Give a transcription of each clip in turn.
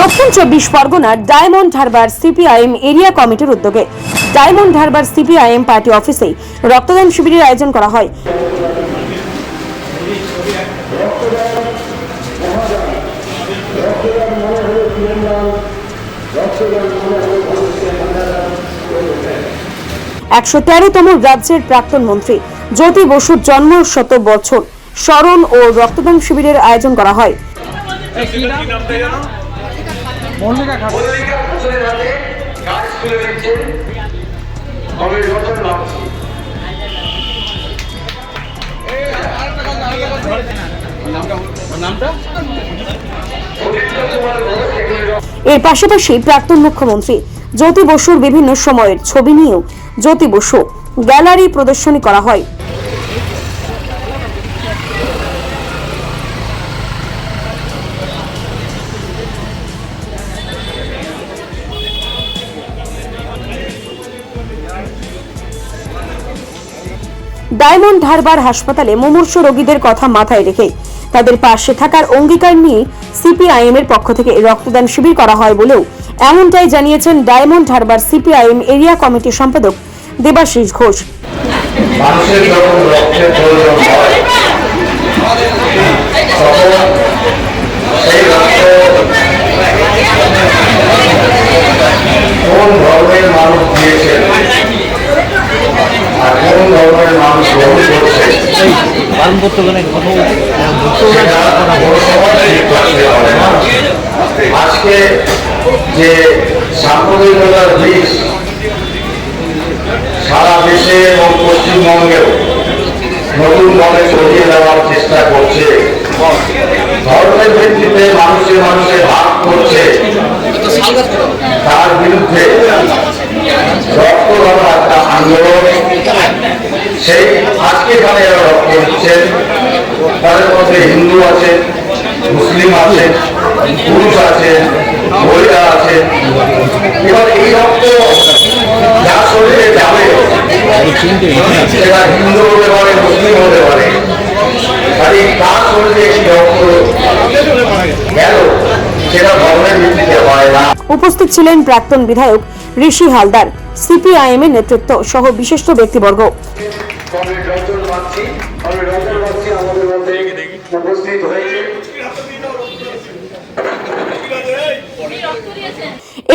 দক্ষিণ 24 পরগনার diamond Harbour CPIM area কমিটির উদ্যোগে ডায়মন্ড হারবার সিপিআইএম পার্টি অফিসে রক্তদান শিবিরের আয়োজন করা হয়। একশো 13তম রাজ্যের প্রাক্তন মন্ত্রী জ্যোতি বসুর জন্ম শত বছর স্মরণ ও রক্তদান শিবিরের আয়োজন করা হয়। এর পাশাপাশি প্রাক্তন মুখ্যমন্ত্রী জ্যোতি বসুর বিভিন্ন সময়ের ছবি নিয়েও জ্যোতি বসু গ্যালারি প্রদর্শনী করা হয়। ডায়মন্ড হারবার হাসপাতালে মুমূর্ষ রোগীদের কথা মাথায় রেখে তাদের পাশে থাকার অঙ্গীকার নিয়ে সিপিআইএম এর পক্ষ থেকে রক্তদান শিবির করা হয় বলেও এমনটাই জানিয়েছেন ডায়মন্ড হারবার সিপিআইএম এরিয়া কমিটির সম্পাদক দেবাশিস ঘোষ। আজকে যে সাম্প্রদায়িকতার বীজ সারা দেশে এবং পশ্চিমবঙ্গেও নতুন ভাবে ছড়িয়ে দেওয়ার চেষ্টা করছে, ধর্মের ভিত্তিতে মানুষে মানুষে ভাগ করছে, তার বিরুদ্ধে রক্ত দেওয়ার একটা আন্দোলন। সেই আজকে এখানে যারা রক্ত দিচ্ছেন তাদের মধ্যে হিন্দু আছে, মুসলিম আছে, পুরুষ আছে, মহিলা আছে। এবার এই রক্ত যার শরীরে যাবে সেটা হিন্দু হতে পারে, মুসলিম হতে পারে, তাই তার শরীরে এই রক্ত গেল সেটা ধর্মের ভিত্তিতে হয় না। উপস্থিত ছিলেন প্রাক্তন বিধায়ক ঋষি হালদার, সিপিআইএম এর নেতৃত্ব সহ বিশিষ্ট ব্যক্তিবর্গ।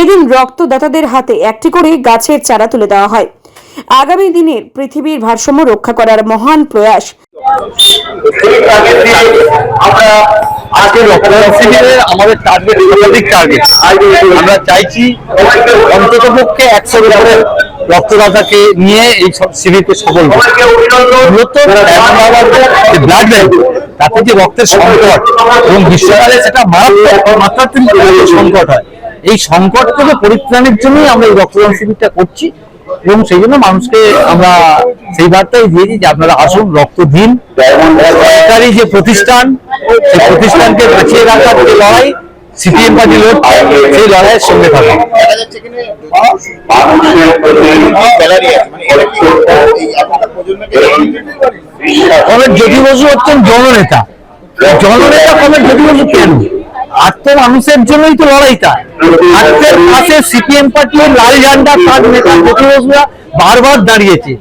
এদিন রক্তদাতাদের হাতে একটি করে গাছের চারা তুলে দেওয়া হয়। আগামী দিনের পৃথিবীর ভারসাম্য রক্ষা করার মহান প্রয়াস। আমাদের টার্গেট সর্বাধিক টার্গেট, আমরা চাইছি অন্তত পক্ষে 100 বছরের রক্তদাতাকে নিয়ে এই শিবিরকে সফল ব্লাড ব্যাংক, তাতে যে রক্তের সংকট এবং গ্রীষ্মকালে সেটা মাত্রাতিরিক্ত সংকট হয়, এই সংকট থেকে পরিত্রাণের জন্যই আমরা এই রক্তদান শিবিরটা করছি এবং সেই জন্য মানুষকে আমরা সেই বার্তাই দিয়েছি যে আপনারা আসুন, রক্ত দিন। সরকারি যে প্রতিষ্ঠান, সেই প্রতিষ্ঠানকে বাঁচিয়ে রাখার যে লড়াই সিপিএম পার্টি লড়ছে, সেই লড়াইয়ের সঙ্গে থাকুন। কমরেড জ্যোতি বসু হচ্ছেন জননেতা। কমরেড জ্যোতি বসু কেন? আত্ম মানুষের জন্যই তো লড়াইটা। আজকের পাশে সিপিএম পার্টির লাল ঝান্ডা তার নেতা জ্যোতি বসুরা বারবার দাঁড়িয়েছে,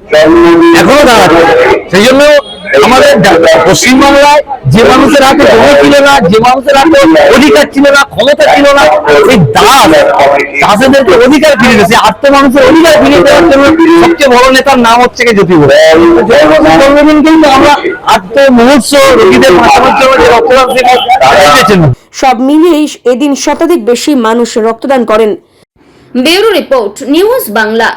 এখনো দাঁড়াচ্ছে। সেই জন্য আমাদের পশ্চিমবাংলায় যে মানুষের হাতে জমি ছিল না, যে মানুষের হাতে অধিকার ছিল না, ক্ষমতা ছিল না, সেই দাসদেরকে অধিকার ফিরে দিয়েছে। আত্ম মানুষের অধিকার ফিরে দেওয়ার জন্য সবচেয়ে বড় নেতার নাম হচ্ছে জ্যোতি বসু। জন্মদিন কিন্তু আমরা আত্ম মুহূর্ত রোগীদের বাঁচানোর জন্য যে রক্তদান শিবির, সব মিলিয়ে এদিন শতাধিক বেশি মানুষ রক্তদান করেন। Bureau report, news Bangla.